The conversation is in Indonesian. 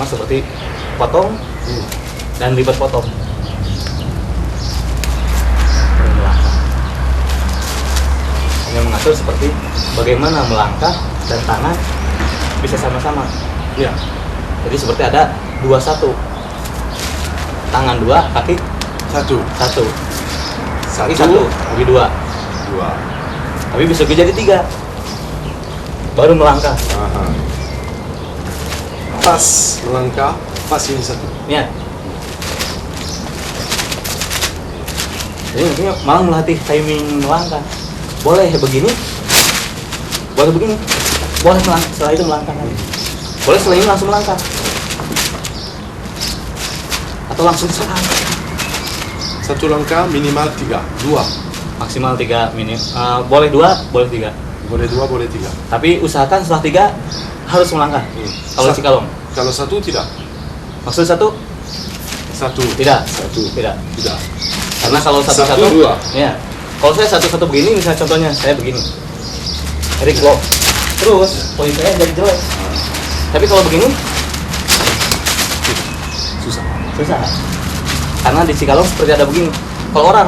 sama seperti potong dan lipat potong. Melangkah. Hanya mengatur seperti bagaimana melangkah dan tangan bisa sama-sama. Ya. Jadi seperti ada 2-1. Tangan 2, kaki 1. Kaki 1, kaki 2. Tapi bisa jadi 3. Baru melangkah. Aha. Pas melangkah, pas ini 1. Ya. Jadi nantinya malah melatih timing melangkah. Boleh begini, boleh begini, boleh setelah itu melangkah lagi. Boleh setelah ini langsung melangkah, atau langsung serang. 1 langkah minimal 3, 2. Maksimal 3 boleh 2, boleh 3. Boleh 2, boleh 3. Tapi usahakan setelah 3 harus melangkah. Kalau cikalong. Kalau 1 tidak. Maksud 1? 1. Tidak. 1. Tidak. Tidak. Karena kalau 1-1, 2. ya. Kalau saya 1-1 begini, misalnya contohnya saya begini, Erik lock, terus posisi saya jadi jelek. Tapi kalau begini Susah. susah. Karena di cikalong seperti ada begini. Kalau orang